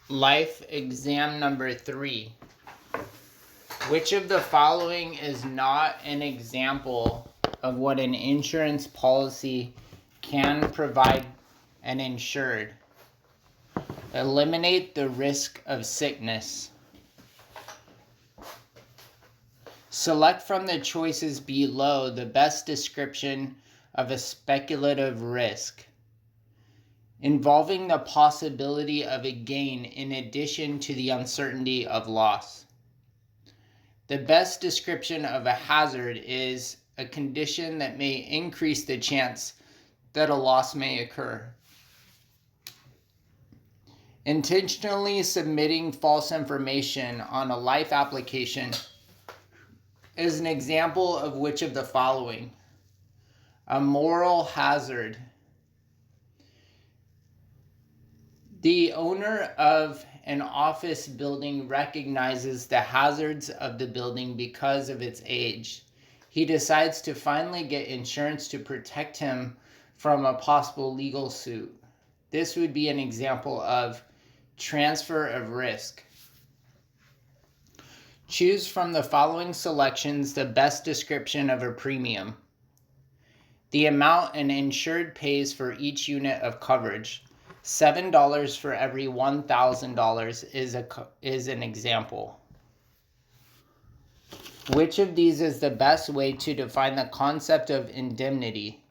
Life exam number 3. Which of the following is not an example of what an insurance policy can provide an insured? Eliminate the risk of sickness. Select from the choices below the best description of a speculative risk involving the possibility of a gain in addition to the uncertainty of loss. The best description of a hazard is a condition that may increase the chance that a loss may occur. Intentionally submitting false information on a life application is an example of which of the following? A moral hazard. The owner of an office building recognizes the hazards of the building because of its age. He decides to finally get insurance to protect him from a possible legal suit. This would be an example of transfer of risk. Choose from the following selections the best description of a premium. The amount an insured pays for each unit of coverage. $7 for every $1,000 is an example. Which of these is the best way to define the concept of indemnity?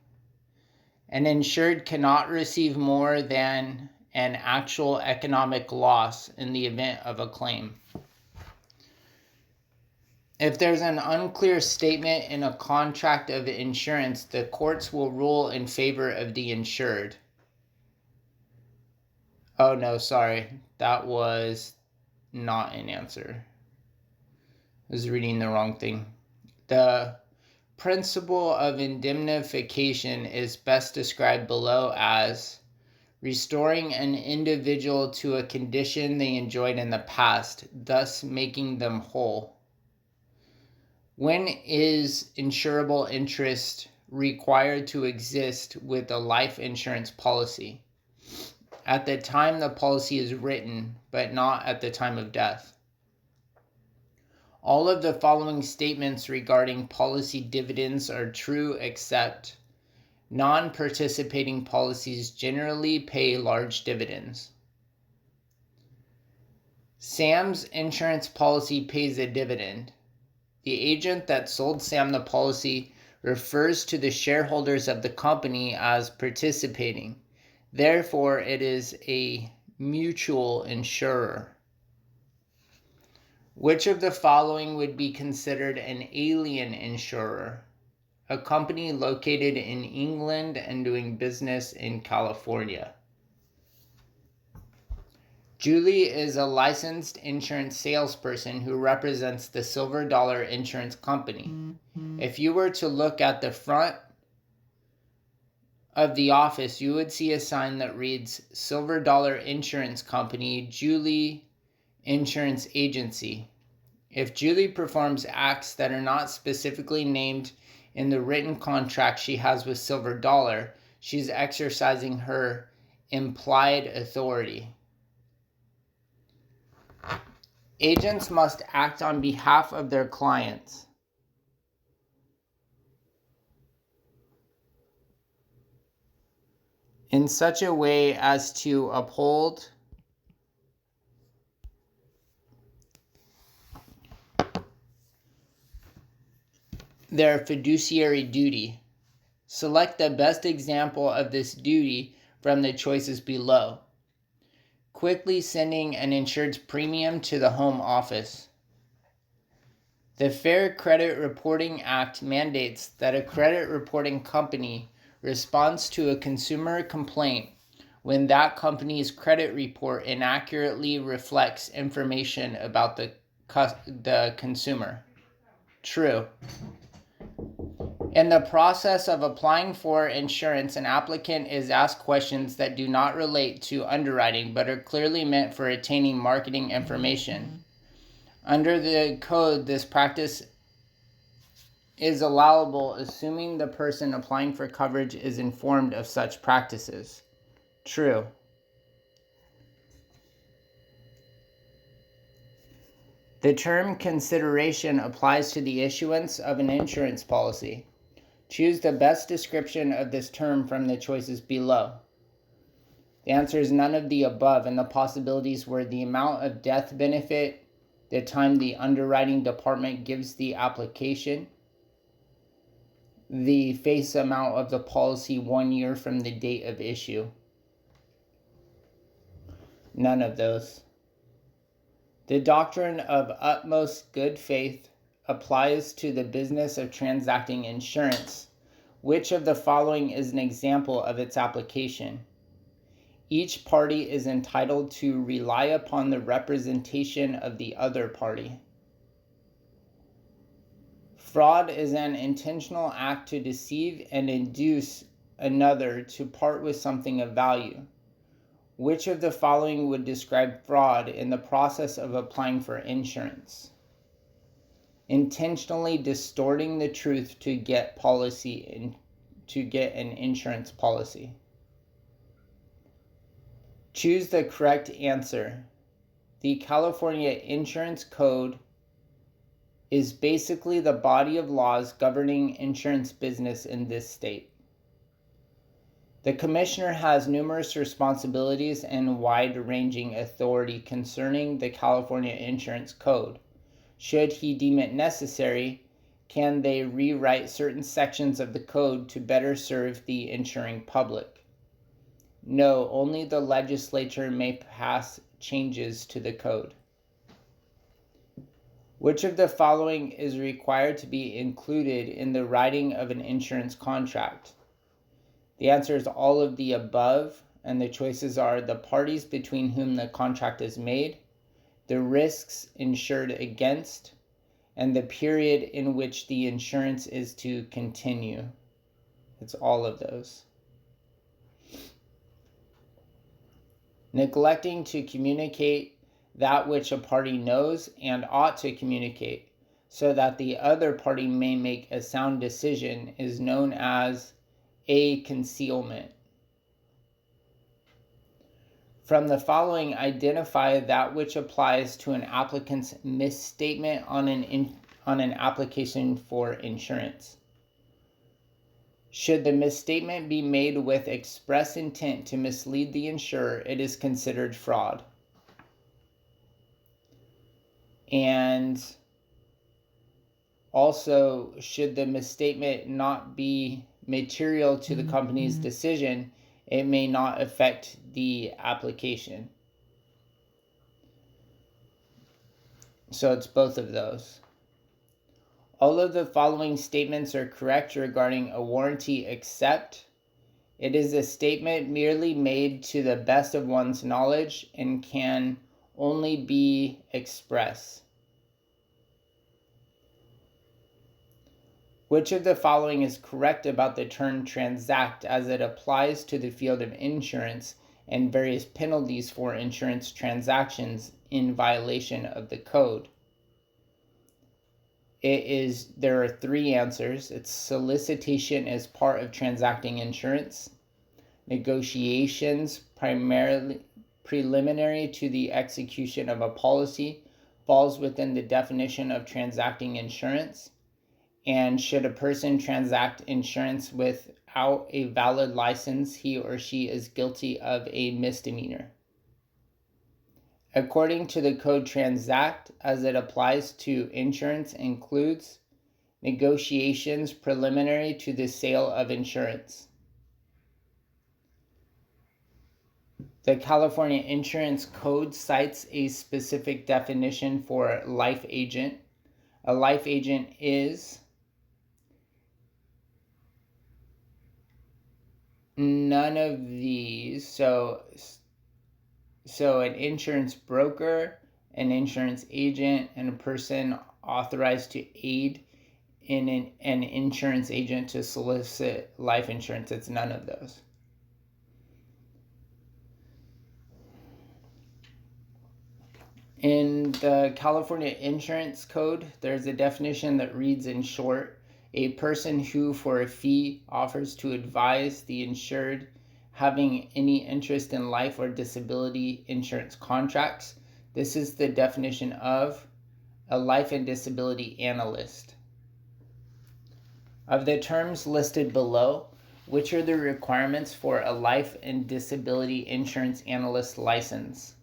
An insured cannot receive more than an actual economic loss in the event of a claim. If there's an unclear statement in a contract of insurance, the courts will rule in favor of the insured. Oh no, sorry. That was not an answer. I was reading the wrong thing. The principle of indemnification is best described below as restoring an individual to a condition they enjoyed in the past, thus making them whole. When is insurable interest required to exist with a life insurance policy? At the time the policy is written, but not at the time of death. All of the following statements regarding policy dividends are true except non-participating policies generally pay large dividends. Sam's insurance policy pays a dividend. The agent that sold Sam the policy refers to the shareholders of the company as participating. Therefore, it is a mutual insurer. Which of the following would be considered an alien insurer? A company located in England and doing business in California. Julie is a licensed insurance salesperson who represents the Silver Dollar Insurance Company. If you were to look at the front of the office, you would see a sign that reads Silver Dollar Insurance Company, Julie Insurance Agency. If Julie performs acts that are not specifically named in the written contract she has with Silver Dollar, she's exercising her implied authority. Agents must act on behalf of their clients. In such a way as to uphold their fiduciary duty. Select the best example of this duty from the choices below. Quickly sending an insured's premium to the home office. The Fair Credit Reporting Act mandates that a credit reporting company responds to a consumer complaint when that company's credit report inaccurately reflects information about the consumer. True. In the process of applying for insurance, an applicant is asked questions that do not relate to underwriting but are clearly meant for attaining marketing information. Under the code, this practice is allowable assuming the person applying for coverage is informed of such practices. True. The term consideration applies to the issuance of an insurance policy. Choose the best description of this term from the choices below. The answer is none of the above, and the possibilities were the amount of death benefit, the time the underwriting department gives the application, the face amount of the policy 1 year from the date of issue. None of those. The doctrine of utmost good faith applies to the business of transacting insurance. Which of the following is an example of its application? Each party is entitled to rely upon the representation of the other party. Fraud is an intentional act to deceive and induce another to part with something of value. Which of the following would describe fraud in the process of applying for insurance? Intentionally distorting the truth to get an insurance policy. Choose the correct answer. The California Insurance Code is basically the body of laws governing insurance business in this state. The commissioner has numerous responsibilities and wide-ranging authority concerning the California Insurance Code. Should he deem it necessary, can they rewrite certain sections of the code to better serve the insuring public? No, only the legislature may pass changes to the code. Which of the following is required to be included in the writing of an insurance contract? The answer is all of the above, and the choices are the parties between whom the contract is made, the risks insured against, and the period in which the insurance is to continue. It's all of those. Neglecting to communicate that which a party knows and ought to communicate so that the other party may make a sound decision is known as a concealment. From the following, identify that which applies to an applicant's misstatement on an application for insurance. Should the misstatement be made with express intent to mislead the insurer, it is considered fraud. And also, should the misstatement not be material to the company's decision, it may not affect the application. So it's both of those. All of the following statements are correct regarding a warranty except it is a statement merely made to the best of one's knowledge and can only be express. Which of the following is correct about the term transact as it applies to the field of insurance and various penalties for insurance transactions in violation of the code? There are three answers. It's solicitation as part of transacting insurance, negotiations primarily preliminary to the execution of a policy falls within the definition of transacting insurance, and should a person transact insurance without a valid license, he or she is guilty of a misdemeanor. According to the code, transact as it applies to insurance includes negotiations preliminary to the sale of insurance. The California Insurance Code cites a specific definition for life agent. A life agent is none of these. So an insurance broker, an insurance agent, and a person authorized to aid in an insurance agent to solicit life insurance. It's none of those. In the California Insurance Code, there's a definition that reads in short, a person who for a fee offers to advise the insured having any interest in life or disability insurance contracts. This is the definition of a life and disability analyst. Of the terms listed below, which are the requirements for a life and disability insurance analyst license?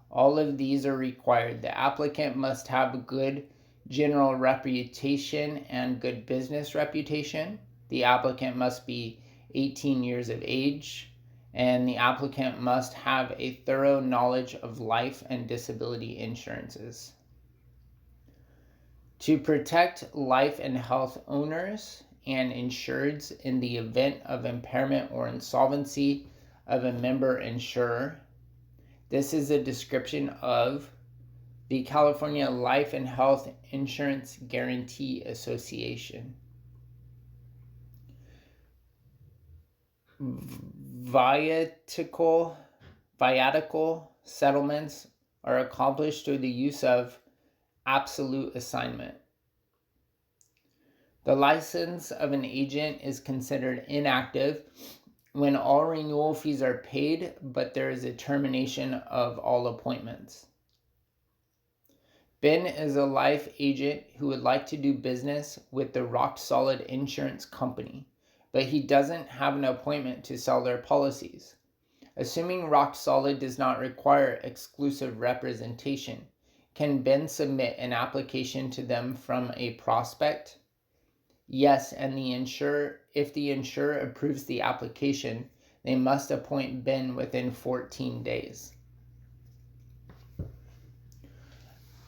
All of these are required. The applicant must have a good general reputation and good business reputation. The applicant must be 18 years of age, and the applicant must have a thorough knowledge of life and disability insurances. To protect life and health owners and insureds in the event of impairment or insolvency of a member insurer, this is a description of the California Life and Health Insurance Guarantee Association. Viatical settlements are accomplished through the use of absolute assignment. The license of an agent is considered inactive when all renewal fees are paid, but there is a termination of all appointments. Ben is a life agent who would like to do business with the Rock Solid Insurance Company, but he doesn't have an appointment to sell their policies. Assuming Rock Solid does not require exclusive representation, can Ben submit an application to them from a prospect? Yes, and if the insurer approves the application, they must appoint Ben within 14 days.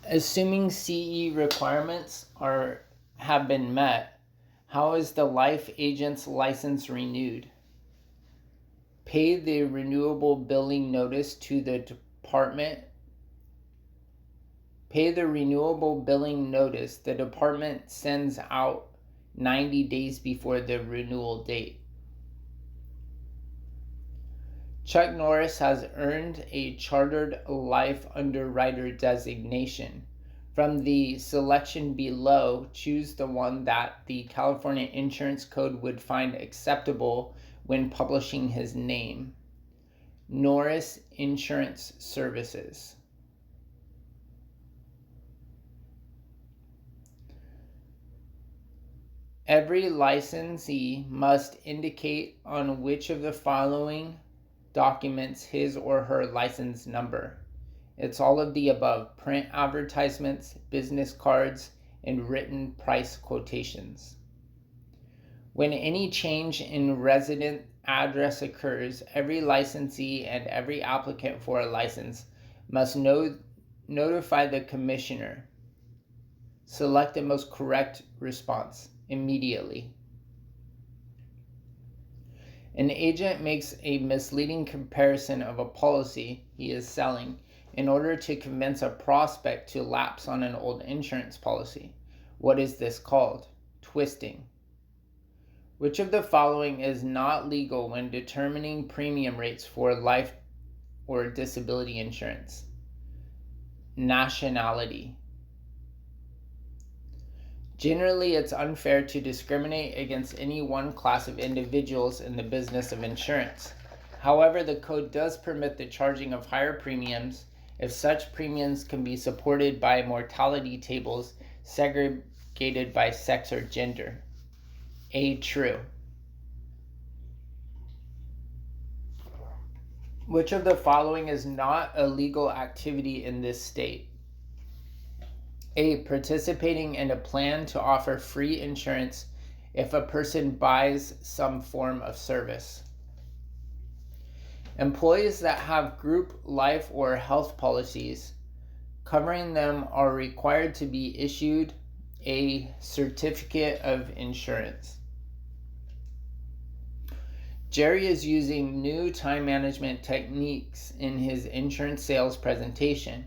Assuming CE requirements have been met, how is the life agent's license renewed? Pay the renewable billing notice to the department. Pay the renewable billing notice the department sends out 90 days before the renewal date. Chuck Norris has earned a Chartered Life Underwriter designation. From the selection below, choose the one that the California Insurance Code would find acceptable when publishing his name. Norris Insurance Services. Every licensee must indicate on which of the following documents his or her license number. It's all of the above: print advertisements, business cards, and written price quotations. When any change in resident address occurs, every licensee and every applicant for a license must notify the commissioner. Select the most correct response immediately. An agent makes a misleading comparison of a policy he is selling in order to convince a prospect to lapse on an old insurance policy. What is this called? Twisting. Which of the following is not legal when determining premium rates for life or disability insurance? Nationality. Generally, it's unfair to discriminate against any one class of individuals in the business of insurance. However, the code does permit the charging of higher premiums if such premiums can be supported by mortality tables segregated by sex or gender. A, true. Which of the following is not a legal activity in this state? A, participating in a plan to offer free insurance if a person buys some form of service. Employees that have group life or health policies covering them are required to be issued a certificate of insurance. Jerry is using new time management techniques in his insurance sales presentation.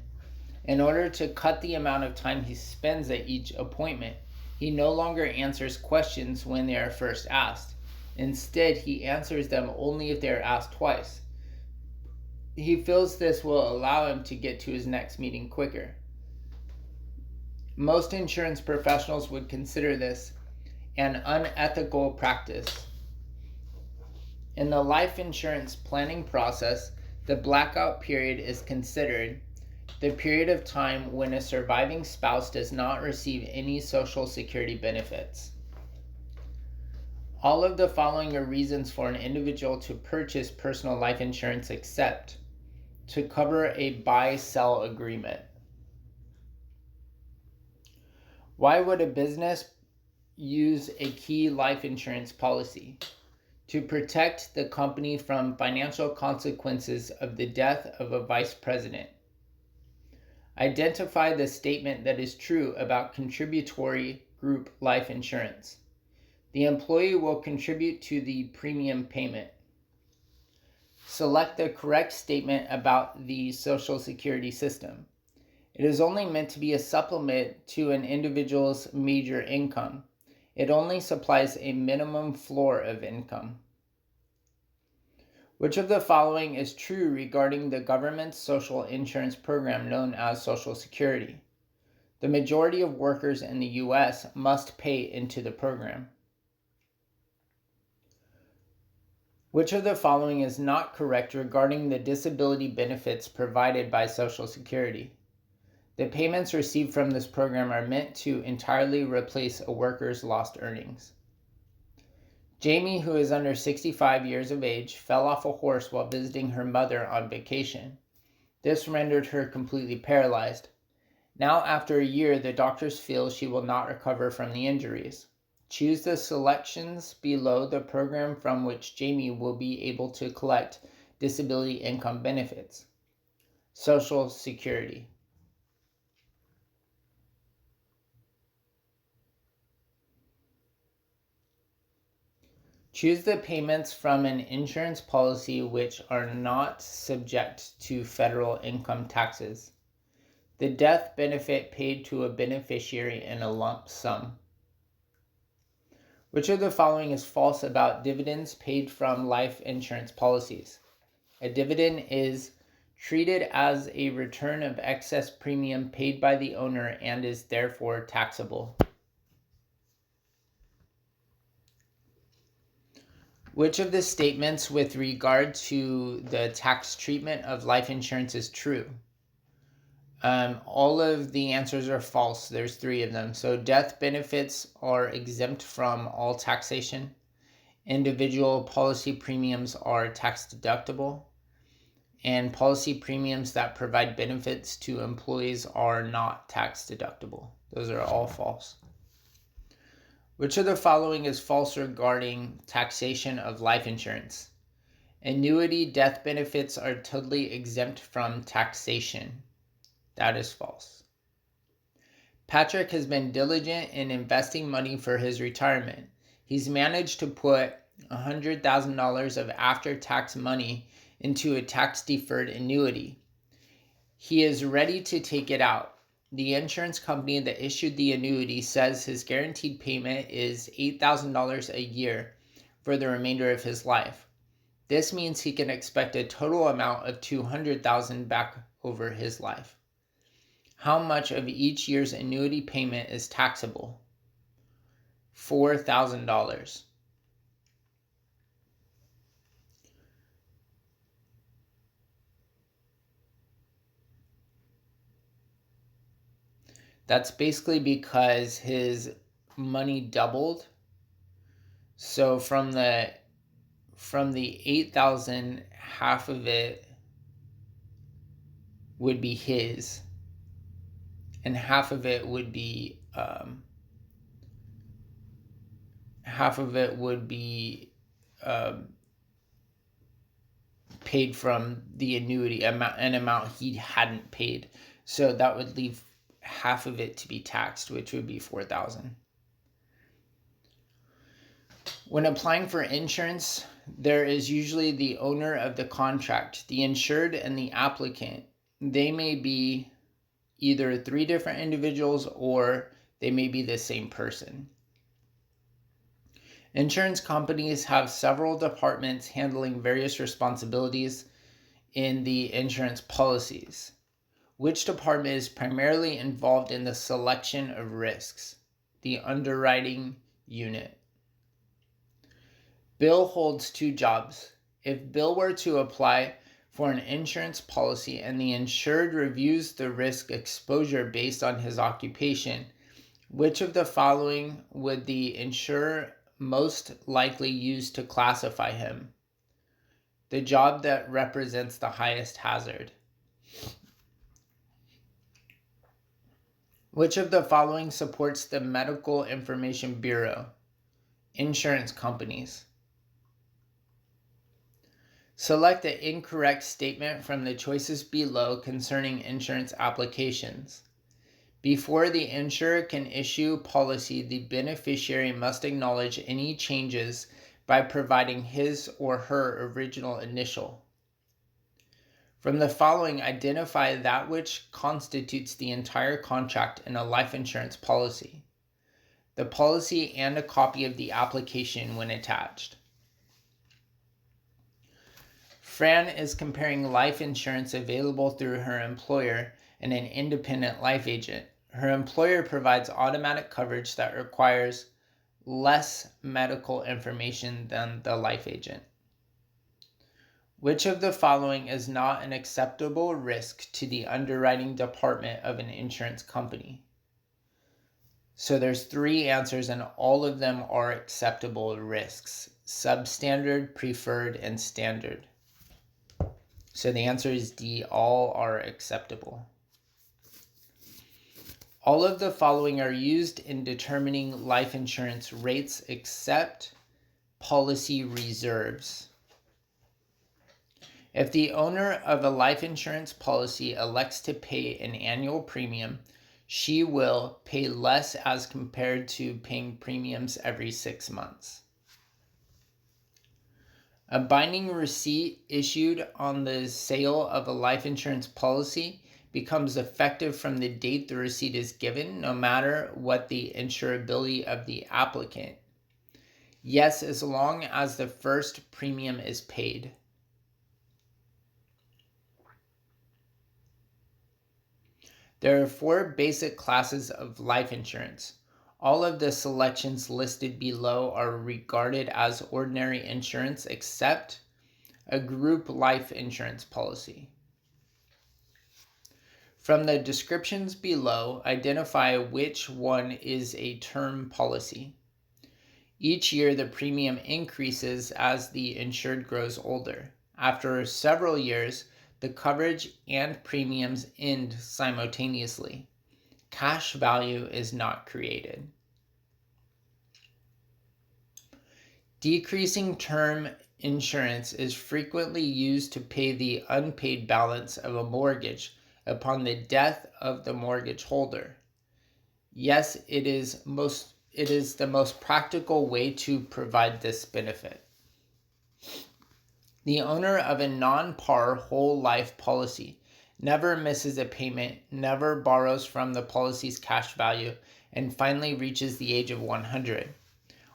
In order to cut the amount of time he spends at each appointment, he no longer answers questions when they are first asked. Instead, he answers them only if they are asked twice. He feels this will allow him to get to his next meeting quicker. Most insurance professionals would consider this an unethical practice. In the life insurance planning process, the blackout period is considered the period of time when a surviving spouse does not receive any Social Security benefits. All of the following are reasons for an individual to purchase personal life insurance except to cover a buy-sell agreement. Why would a business use a key life insurance policy? To protect the company from financial consequences of the death of a vice president. Identify the statement that is true about contributory group life insurance. The employee will contribute to the premium payment. Select the correct statement about the Social Security system. It is only meant to be a supplement to an individual's major income. It only supplies a minimum floor of income. Which of the following is true regarding the government's social insurance program known as Social Security? The majority of workers in the U.S. must pay into the program. Which of the following is not correct regarding the disability benefits provided by Social Security? The payments received from this program are meant to entirely replace a worker's lost earnings. Jamie, who is under 65 years of age, fell off a horse while visiting her mother on vacation. This rendered her completely paralyzed. Now, after a year, the doctors feel she will not recover from the injuries. Choose the selections below the program from which Jamie will be able to collect disability income benefits. Social Security. Choose the payments from an insurance policy which are not subject to federal income taxes. The death benefit paid to a beneficiary in a lump sum. Which of the following is false about dividends paid from life insurance policies? A dividend is treated as a return of excess premium paid by the owner and is therefore taxable. Which of the statements with regard to the tax treatment of life insurance is true? All of the answers are false. There's 3 of them. So death benefits are exempt from all taxation. Individual policy premiums are tax deductible. And policy premiums that provide benefits to employees are not tax deductible. Those are all false. Which of the following is false regarding taxation of life insurance? Annuity death benefits are totally exempt from taxation. That is false. Patrick has been diligent in investing money for his retirement. He's managed to put $100,000 of after-tax money into a tax-deferred annuity. He is ready to take it out. The insurance company that issued the annuity says his guaranteed payment is $8,000 a year for the remainder of his life. This means he can expect a total amount of $200,000 back over his life. How much of each year's annuity payment is taxable? $4,000. That's basically because his money doubled. So from the 8,000, half of it would be his, and half of it would be paid from the annuity amount, an amount he hadn't paid. So that would leave half of it to be taxed, which would be $4,000. When applying for insurance, there is usually the owner of the contract, the insured, and the applicant. They may be either 3 different individuals or they may be the same person. Insurance companies have several departments handling various responsibilities in the insurance policies. Which department is primarily involved in the selection of risks? The underwriting unit. Bill holds 2 jobs. If Bill were to apply for an insurance policy and the insured reviews the risk exposure based on his occupation, which of the following would the insurer most likely use to classify him? The job that represents the highest hazard. Which of the following supports the Medical Information Bureau? Insurance companies. Select the incorrect statement from the choices below concerning insurance applications. Before the insurer can issue policy, the beneficiary must acknowledge any changes by providing his or her original initial. From the following, identify that which constitutes the entire contract in a life insurance policy. The policy and a copy of the application when attached. Fran is comparing life insurance available through her employer and an independent life agent. Her employer provides automatic coverage that requires less medical information than the life agent. Which of the following is not an acceptable risk to the underwriting department of an insurance company? So there's 3 answers and all of them are acceptable risks: substandard, preferred, and standard. So the answer is D, all are acceptable. All of the following are used in determining life insurance rates except policy reserves. If the owner of a life insurance policy elects to pay an annual premium, she will pay less as compared to paying premiums every 6 months. A binding receipt issued on the sale of a life insurance policy becomes effective from the date the receipt is given, no matter what the insurability of the applicant. Yes, as long as the first premium is paid. There are 4 basic classes of life insurance. All of the selections listed below are regarded as ordinary insurance except a group life insurance policy. From the descriptions below, identify which one is a term policy. Each year, the premium increases as the insured grows older. After several years, the coverage and premiums end simultaneously. Cash value is not created. Decreasing term insurance is frequently used to pay the unpaid balance of a mortgage upon the death of the mortgage holder. Yes, it is the most practical way to provide this benefit. The owner of a non-par whole life policy never misses a payment, never borrows from the policy's cash value, and finally reaches the age of 100.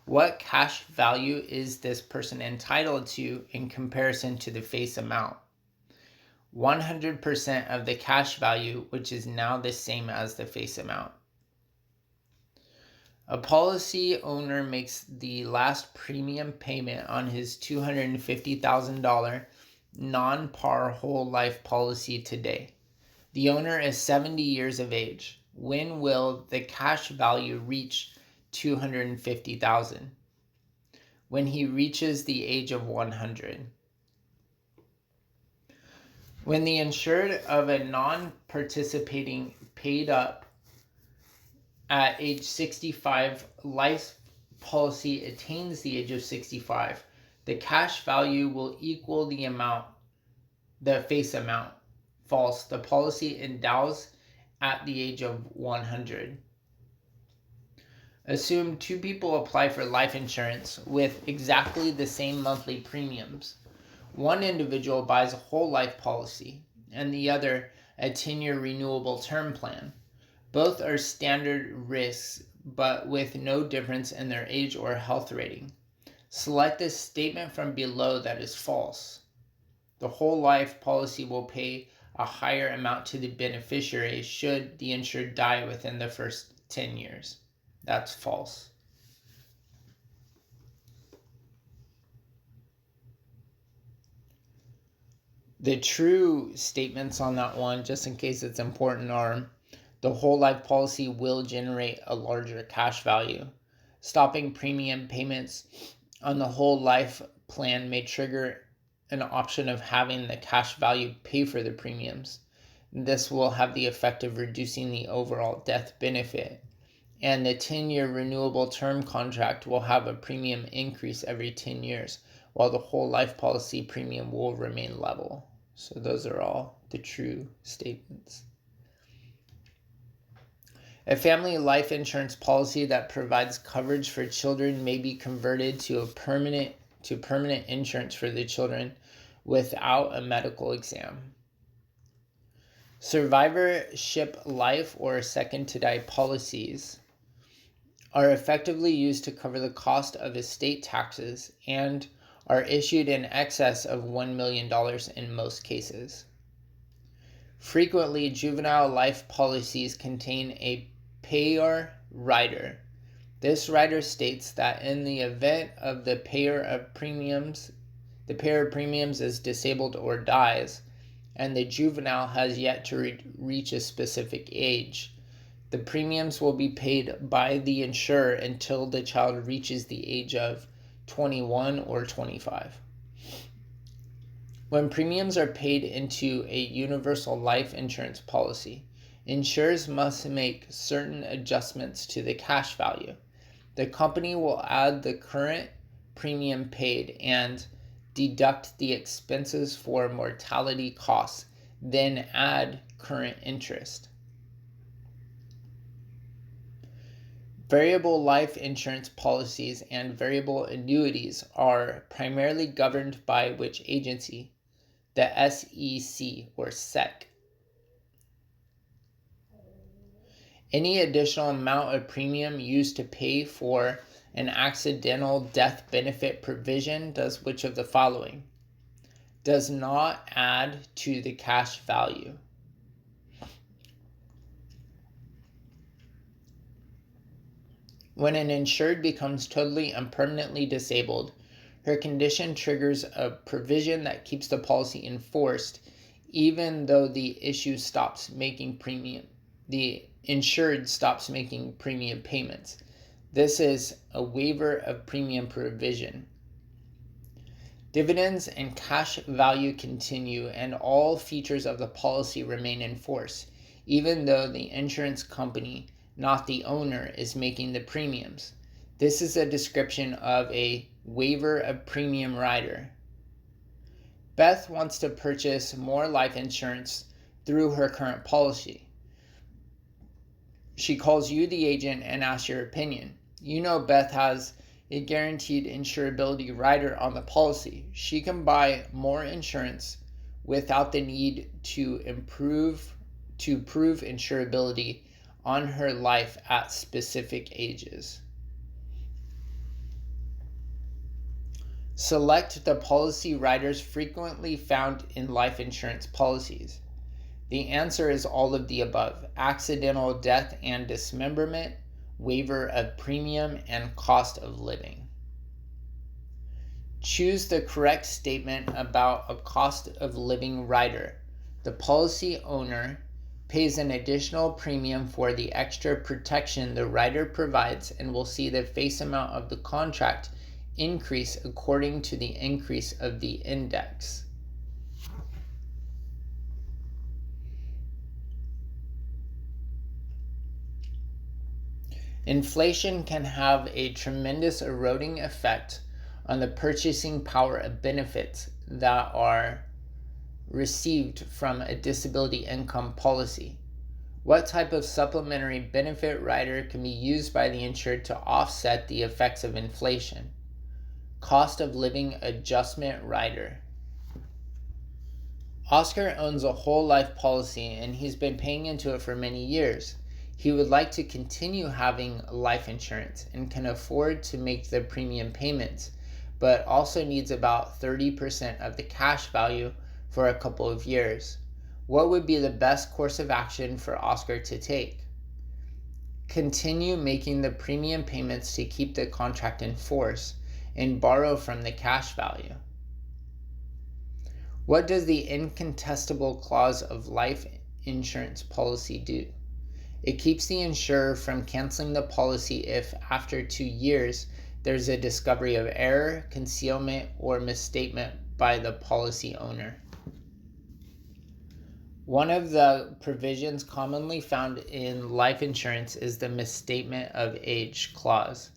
What cash value is this person entitled to in comparison to the face amount? 100% of the cash value, which is now the same as the face amount. A policy owner makes the last premium payment on his $250,000 non-par whole life policy today. The owner is 70 years of age. When will the cash value reach $250,000? When he reaches the age of 100. When the insured of a non-participating paid up at age 65, life policy attains the age of 65, the cash value will equal the face amount. False. The policy endows at the age of 100. Assume 2 people apply for life insurance with exactly the same monthly premiums. One individual buys a whole life policy and the other a 10-year renewable term plan. Both are standard risks, but with no difference in their age or health rating. Select a statement from below that is false. The whole life policy will pay a higher amount to the beneficiary should the insured die within the first 10 years. That's false. The true statements on that one, just in case it's important, are the whole life policy will generate a larger cash value. Stopping premium payments on the whole life plan may trigger an option of having the cash value pay for the premiums. This will have the effect of reducing the overall death benefit. And the 10-year renewable term contract will have a premium increase every 10 years, while the whole life policy premium will remain level. So those are all the true statements. A family life insurance policy that provides coverage for children may be converted to permanent insurance for the children without a medical exam. Survivorship life or second to die policies are effectively used to cover the cost of estate taxes and are issued in excess of $1 million in most cases. Frequently, juvenile life policies contain a payer rider. This rider states that in the event of the payer of premiums is disabled or dies, and the juvenile has yet to reach a specific age, the premiums will be paid by the insurer until the child reaches the age of 21 or 25. When premiums are paid into a universal life insurance policy, insurers must make certain adjustments to the cash value. The company will add the current premium paid and deduct the expenses for mortality costs, then add current interest. Variable life insurance policies and variable annuities are primarily governed by which agency? The SEC or SEC. Any additional amount of premium used to pay for an accidental death benefit provision does which of the following? Does not add to the cash value. When an insured becomes totally and permanently disabled, her condition triggers a provision that keeps the policy enforced even though the insured stops making premium payments. This is a waiver of premium provision. Dividends and cash value continue, and all features of the policy remain in force, even though the insurance company, not the owner, is making the premiums. This is a description of a waiver of premium rider. Beth wants to purchase more life insurance through her current policy. She calls you, the agent, and asks your opinion. You know Beth has a guaranteed insurability rider on the policy. She can buy more insurance without the need to prove insurability on her life at specific ages. Select the policy riders frequently found in life insurance policies. The answer is all of the above: accidental death and dismemberment, waiver of premium, and cost of living. Choose the correct statement about a cost of living rider. The policy owner pays an additional premium for the extra protection the rider provides and will see the face amount of the contract increase according to the increase of the index. Inflation can have a tremendous eroding effect on the purchasing power of benefits that are received from a disability income policy. What type of supplementary benefit rider can be used by the insured to offset the effects of inflation? Cost of living adjustment rider. Oscar owns a whole life policy and he's been paying into it for many years. He would like to continue having life insurance and can afford to make the premium payments, but also needs about 30% of the cash value for a couple of years. What would be the best course of action for Oscar to take? Continue making the premium payments to keep the contract in force and borrow from the cash value. What does the incontestable clause of life insurance policy do? It keeps the insurer from canceling the policy if, after 2 years, there's a discovery of error, concealment, or misstatement by the policy owner. One of the provisions commonly found in life insurance is the misstatement of age clause.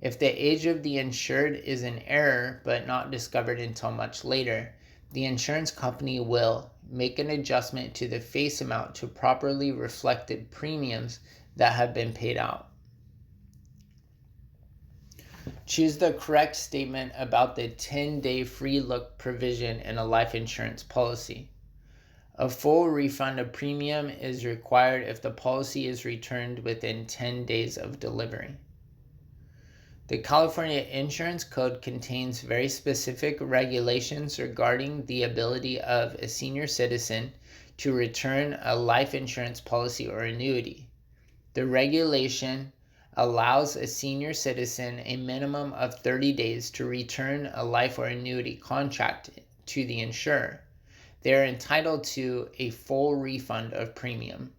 If the age of the insured is in error but not discovered until much later, the insurance company will make an adjustment to the face amount to properly reflect the premiums that have been paid out. Choose the correct statement about the 10-day free look provision in a life insurance policy. A full refund of premium is required if the policy is returned within 10 days of delivery. The California Insurance Code contains very specific regulations regarding the ability of a senior citizen to return a life insurance policy or annuity. The regulation allows a senior citizen a minimum of 30 days to return a life or annuity contract to the insurer. They are entitled to a full refund of premium.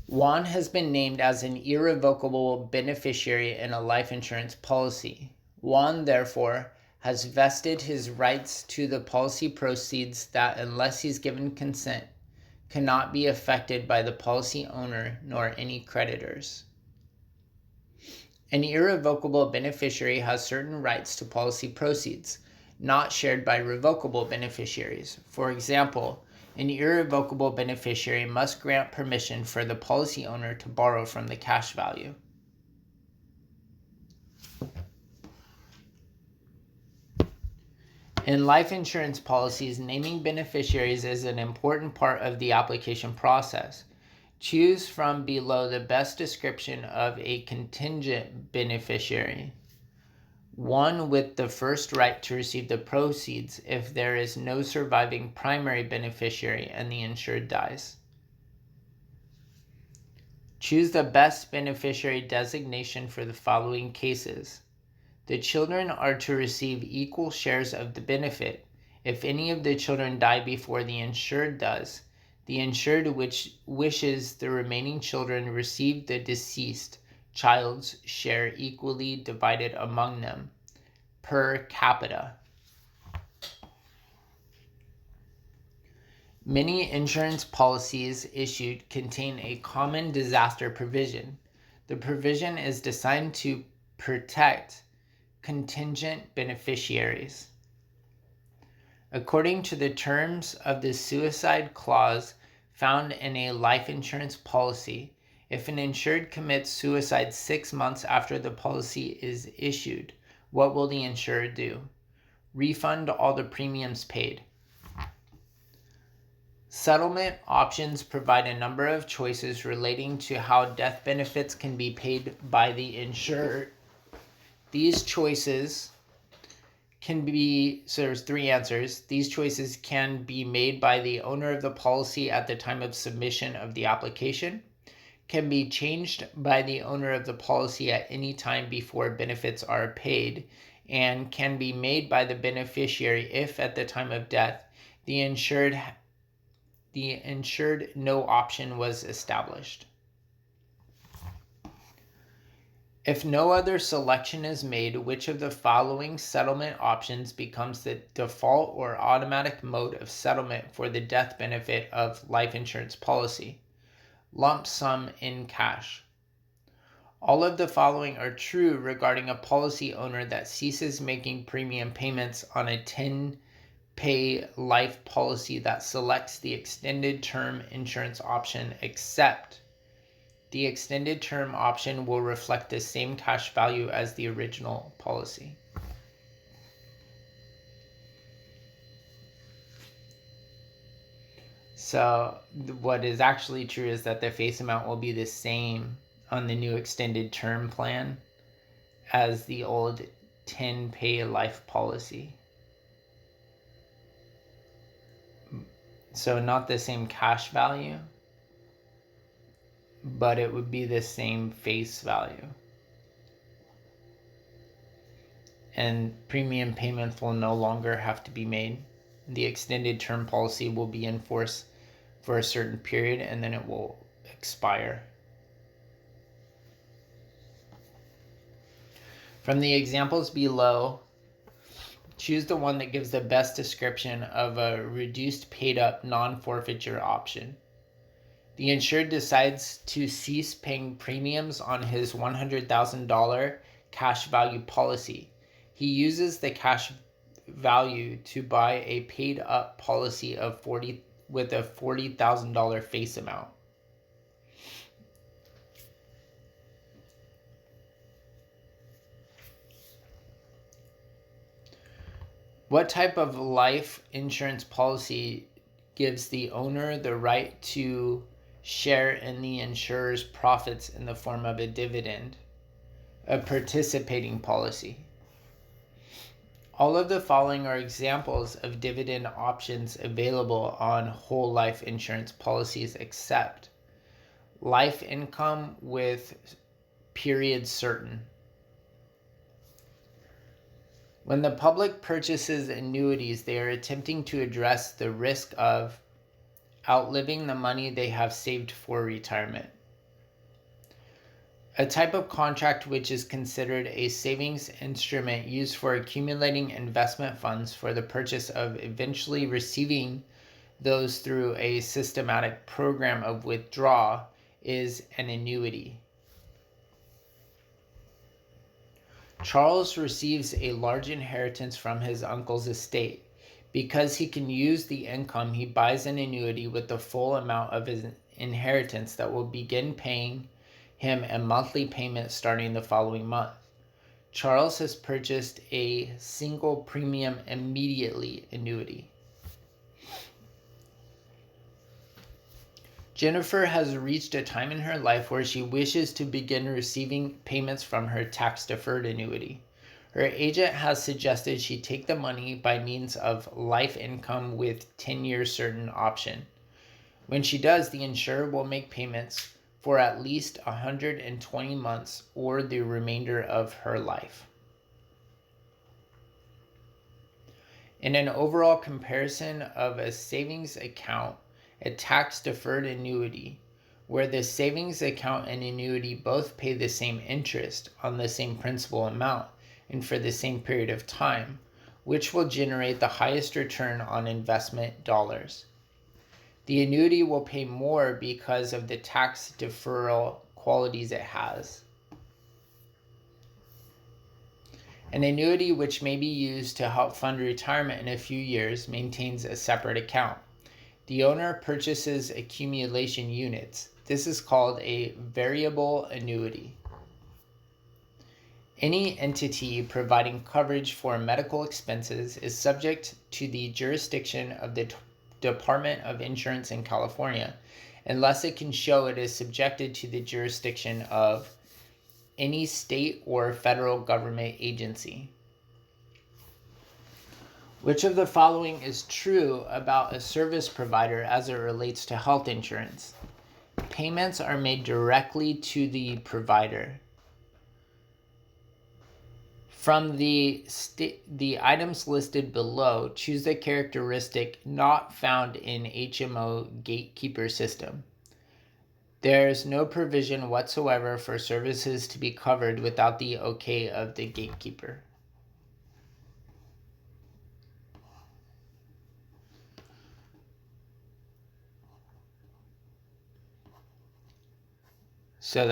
Juan has been named as an irrevocable beneficiary in a life insurance policy. Juan, therefore, has vested his rights to the policy proceeds that, unless he's given consent, cannot be affected by the policy owner nor any creditors. An irrevocable beneficiary has certain rights to policy proceeds, not shared by revocable beneficiaries. For example, an irrevocable beneficiary must grant permission for the policy owner to borrow from the cash value. In life insurance policies, naming beneficiaries is an important part of the application process. Choose from below the best description of a contingent beneficiary. One with the first right to receive the proceeds if there is no surviving primary beneficiary and the insured dies. Choose the best beneficiary designation for the following cases. The children are to receive equal shares of the benefit. If any of the children die before the insured does, the insured which wishes the remaining children receive the deceased child's share equally divided among them, per capita. Many insurance policies issued contain a common disaster provision. The provision is designed to protect contingent beneficiaries. According to the terms of the suicide clause found in a life insurance policy, if an insured commits suicide 6 months after the policy is issued, what will the insurer do? Refund all the premiums paid. Settlement options provide a number of choices relating to how death benefits can be paid by the insurer. These choices can be, so there's 3 answers. These choices can be made by the owner of the policy at the time of submission of the application, can be changed by the owner of the policy at any time before benefits are paid, and can be made by the beneficiary if at the time of death the insured no option was established. If no other selection is made, which of the following settlement options becomes the default or automatic mode of settlement for the death benefit of life insurance policy? Lump sum in cash. All of the following are true regarding a policy owner that ceases making premium payments on a 10-pay life policy that selects the extended term insurance option, except the extended term option will reflect the same cash value as the original policy. So what is actually true is that the face amount will be the same on the new extended term plan as the old 10-pay life policy. So not the same cash value, but it would be the same face value. and premium payments will no longer have to be made. The extended term policy will be in force for a certain period and then it will expire. From the examples below, choose the one that gives the best description of a reduced paid-up non-forfeiture option. The insured decides to cease paying premiums on his $100,000 cash value policy. He uses the cash value to buy a paid-up policy with a $40,000 face amount. What type of life insurance policy gives the owner the right to share in the insurer's profits in the form of a dividend? A participating policy. All of the following are examples of dividend options available on whole life insurance policies except life income with period certain. When the public purchases annuities, they are attempting to address the risk of outliving the money they have saved for retirement. A type of contract which is considered a savings instrument used for accumulating investment funds for the purchose of eventually receiving those through a systematic program of withdrawal is an annuity. Charles receives a large inheritance from his uncle's estate. Because he can use the income, he buys an annuity with the full amount of his inheritance that will begin paying him a monthly payment starting the following month. Charles has purchased a single premium immediately annuity. Jennifer has reached a time in her life where she wishes to begin receiving payments from her tax-deferred annuity. Her agent has suggested she take the money by means of life income with 10-year certain option. When she does, the insurer will make payments for at least 120 months or the remainder of her life. In an overall comparison of a savings account, a tax-deferred annuity, where the savings account and annuity both pay the same interest on the same principal amount and for the same period of time, which will generate the highest return on investment dollars. The annuity will pay more because of the tax deferral qualities it has. An annuity which may be used to help fund retirement in a few years maintains a separate account. The owner purchases accumulation units. This is called a variable annuity. Any entity providing coverage for medical expenses is subject to the jurisdiction of the Department of Insurance in California, unless it can show it is subjected to the jurisdiction of any state or federal government agency. Which of the following is true about a service provider as it relates to health insurance? Payments are made directly to the provider. From the items listed below, choose the characteristic not found in HMO gatekeeper system. There is no provision whatsoever for services to be covered without the okay of the gatekeeper. So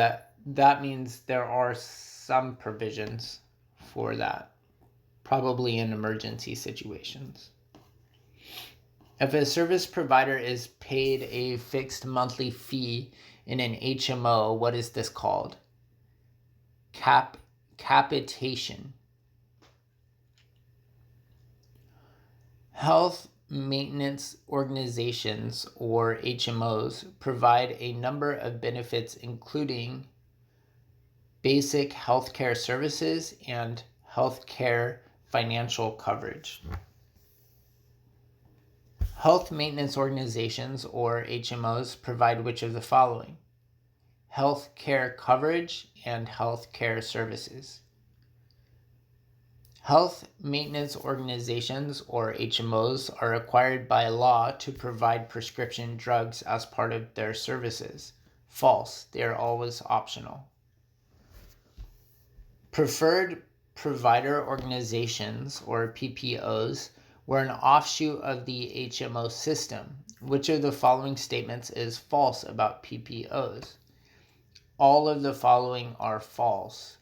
that means there are some provisions for that, probably in emergency situations. If a service provider is paid a fixed monthly fee in an HMO, what is this called? Capitation. Health maintenance organizations, or HMOs, provide a number of benefits including basic healthcare services and healthcare financial coverage. Health maintenance organizations, or HMOs, provide which of the following? Health care coverage and health care services. Health maintenance organizations, or HMOs, are required by law to provide prescription drugs as part of their services. False. They are always optional. Preferred provider organizations, or PPOs, were an offshoot of the HMO system. Which of the following statements is false about PPOs? All of the following are false.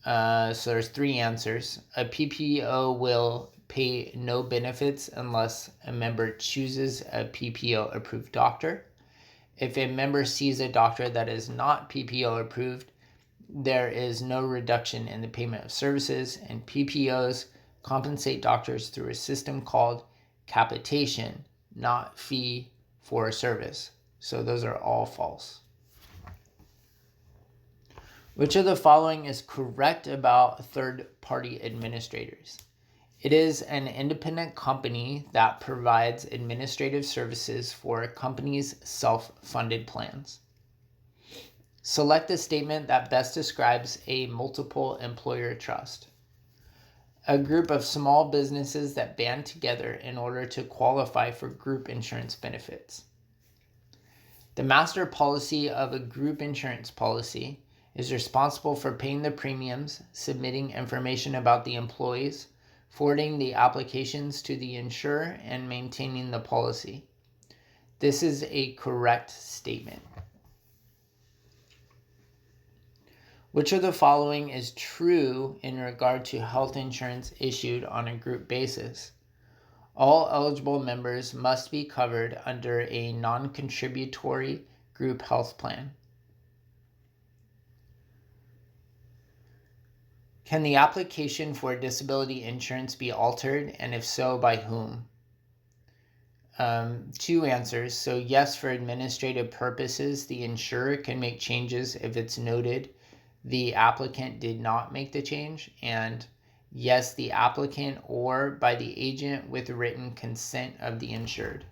So there's three answers. A PPO will pay no benefits unless a member chooses a PPO approved doctor. If a member sees a doctor that is not PPO approved, there is no reduction in the payment of services, and PPOs compensate doctors through a system called capitation, not fee for service. So those are all false. Which of the following is correct about third-party administrators? It is an independent company that provides administrative services for a company's self-funded plans. Select the statement that best describes a multiple employer trust. A group of small businesses that band together in order to qualify for group insurance benefits. The master policy of a group insurance policy is responsible for paying the premiums, submitting information about the employees, forwarding the applications to the insurer, and maintaining the policy. This is a correct statement. Which of the following is true in regard to health insurance issued on a group basis? All eligible members must be covered under a non-contributory group health plan. Can the application for disability insurance be altered, and if so, by whom? Two answers. So yes, for administrative purposes, the insurer can make changes if it's noted the applicant did not make the change, and yes, the applicant or by the agent with written consent of the insured.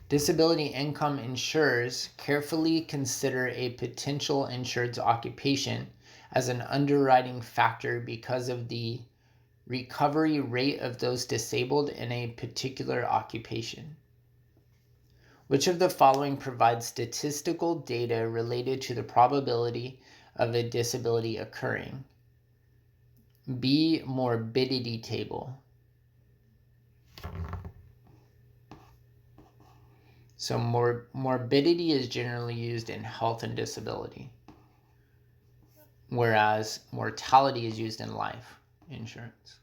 Disability income insurers carefully consider a potential insured's occupation as an underwriting factor because of the recovery rate of those disabled in a particular occupation. Which of the following provides statistical data related to the probability of a disability occurring? B. Morbidity table. So morbidity is generally used in health and disability, whereas mortality is used in life insurance.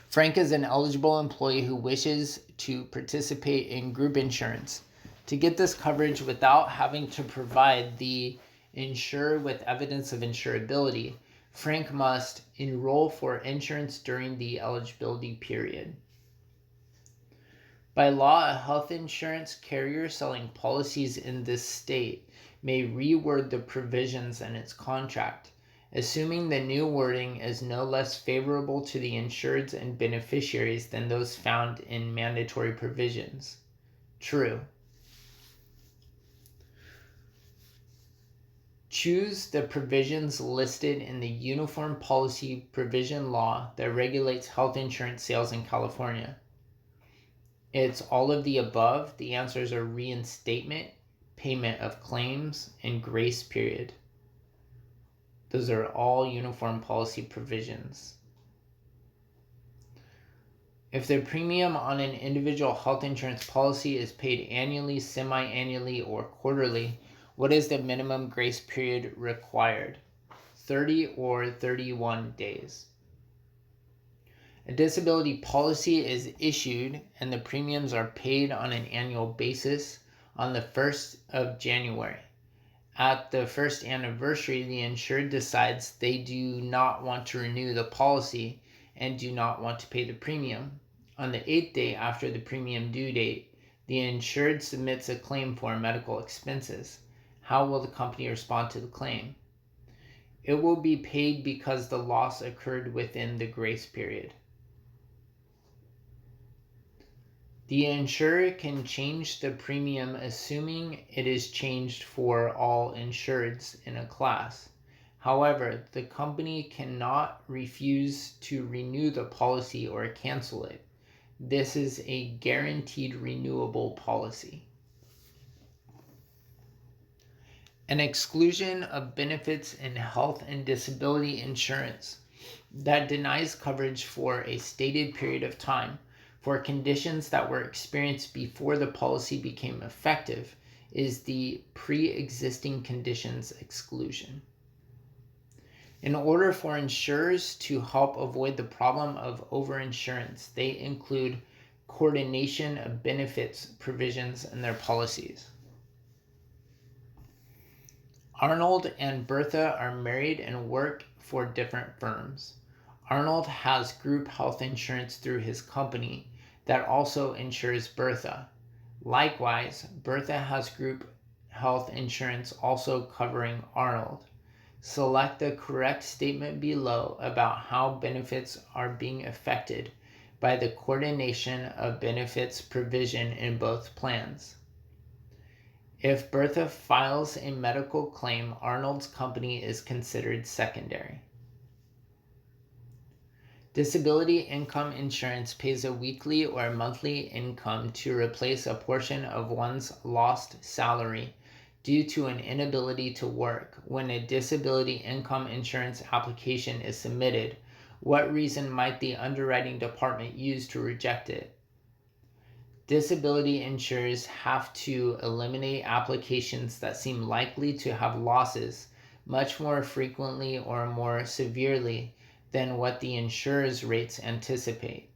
Frank is an eligible employee who wishes to participate in group insurance. To get this coverage without having to provide the insurer with evidence of insurability, Frank must enroll for insurance during the eligibility period. By law, a health insurance carrier selling policies in this state may reword the provisions in its contract, assuming the new wording is no less favorable to the insureds and beneficiaries than those found in mandatory provisions. True. Choose the provisions listed in the Uniform Policy Provision Law that regulates health insurance sales in California. It's all of the above. The answers are reinstatement, payment of claims, and grace period. Those are all uniform policy provisions. If the premium on an individual health insurance policy is paid annually, semi-annually, or quarterly, what is the minimum grace period required? 30 or 31 days. A disability policy is issued and the premiums are paid on an annual basis on the 1st of January. At the first anniversary, the insured decides they do not want to renew the policy and do not want to pay the premium. On the 8th day after the premium due date, the insured submits a claim for medical expenses. How will the company respond to the claim? It will be paid because the loss occurred within the grace period. The insurer can change the premium assuming it is changed for all insureds in a class. However, the company cannot refuse to renew the policy or cancel it. This is a guaranteed renewable policy. An exclusion of benefits in health and disability insurance that denies coverage for a stated period of time for conditions that were experienced before the policy became effective is the pre-existing conditions exclusion. In order for insurers to help avoid the problem of overinsurance, they include coordination of benefits provisions in their policies. Arnold and Bertha are married and work for different firms. Arnold has group health insurance through his company that also insures Bertha. Likewise, Bertha has group health insurance also covering Arnold. Select the correct statement below about how benefits are being affected by the coordination of benefits provision in both plans. If Bertha files a medical claim, Arnold's company is considered secondary. Disability income insurance pays a weekly or monthly income to replace a portion of one's lost salary due to an inability to work. When a disability income insurance application is submitted, what reason might the underwriting department use to reject it? Disability insurers have to eliminate applications that seem likely to have losses much more frequently or more severely than what the insurer's rates anticipate.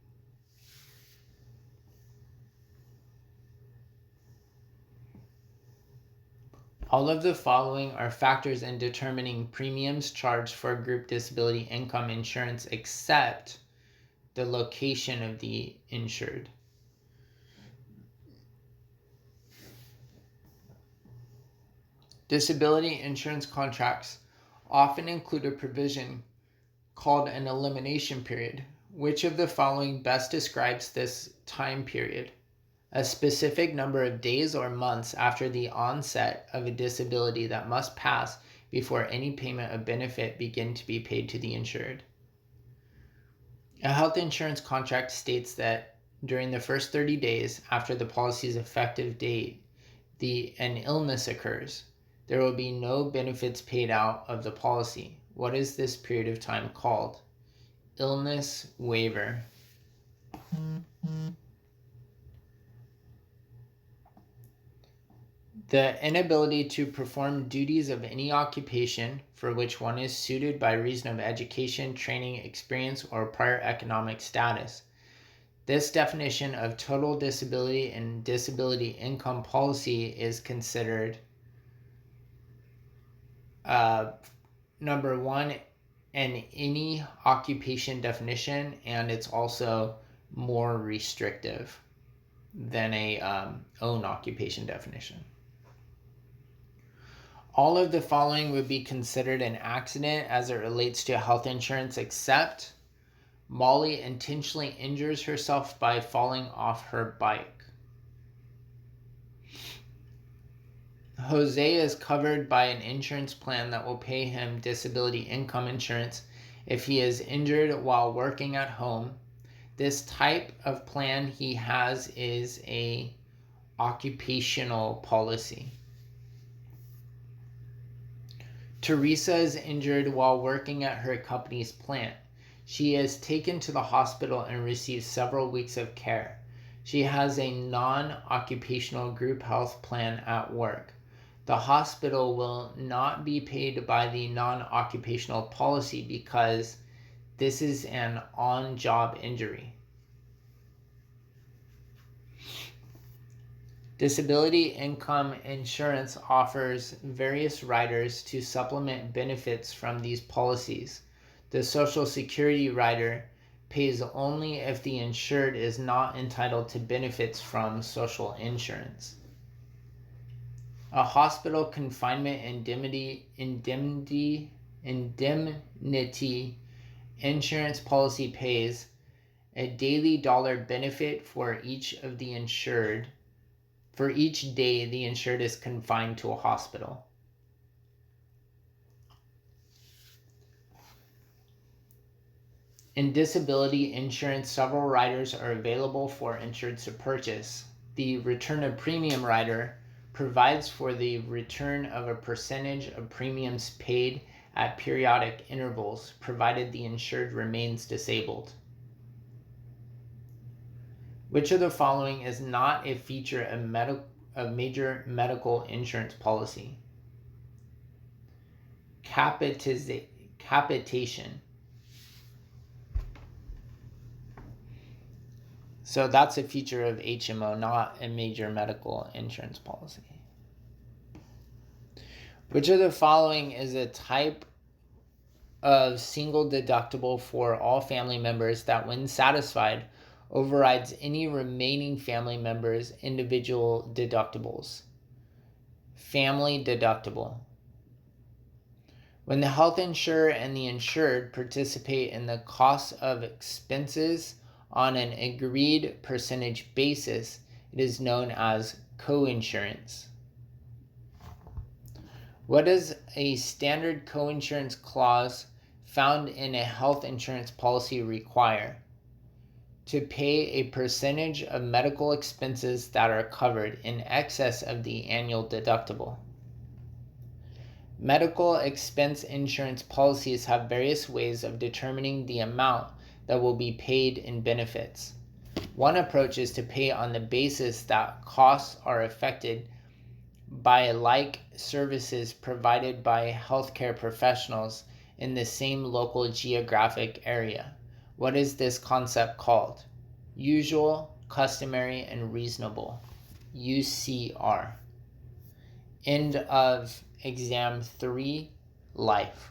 All of the following are factors in determining premiums charged for group disability income insurance except the location of the insured. Disability insurance contracts often include a provision called an elimination period. Which of the following best describes this time period? A specific number of days or months after the onset of a disability that must pass before any payment of benefit begin to be paid to the insured. A health insurance contract states that during the first 30 days after the policy's effective date, an illness occurs. There will be no benefits paid out of the policy. What is this period of time called? Illness waiver. The inability to perform duties of any occupation for which one is suited by reason of education, training, experience, or prior economic status. This definition of total disability and disability income policy is considered number one, an any occupation definition, and it's also more restrictive than a own occupation definition. All of the following would be considered an accident as it relates to health insurance except Molly intentionally injures herself by falling off her bike. Jose is covered by an insurance plan that will pay him disability income insurance if he is injured while working at home. This type of plan he has is a occupational policy. Teresa is injured while working at her company's plant. She is taken to the hospital and receives several weeks of care. She has a non-occupational group health plan at work. The hospital will not be paid by the non-occupational policy because this is an on-job injury. Disability income insurance offers various riders to supplement benefits from these policies. The Social Security rider pays only if the insured is not entitled to benefits from social insurance. A hospital confinement indemnity insurance policy pays a daily dollar benefit for each of the insured for each day the insured is confined to a hospital. In disability insurance, several riders are available for insureds to purchase. The return of premium rider provides for the return of a percentage of premiums paid at periodic intervals, provided the insured remains disabled. Which of the following is not a feature of major medical insurance policy? Capitation. So that's a feature of HMO, not a major medical insurance policy. Which of the following is a type of single deductible for all family members that, when satisfied, overrides any remaining family members' individual deductibles? Family deductible. When the health insurer and the insured participate in the cost of expenses on an agreed percentage basis, it is known as coinsurance. What does a standard coinsurance clause found in a health insurance policy require? To pay a percentage of medical expenses that are covered in excess of the annual deductible. Medical expense insurance policies have various ways of determining the amount that will be paid in benefits. One approach is to pay on the basis that costs are affected by like services provided by healthcare professionals in the same local geographic area. What is this concept called? Usual, customary, and reasonable. UCR. End of exam 3, life.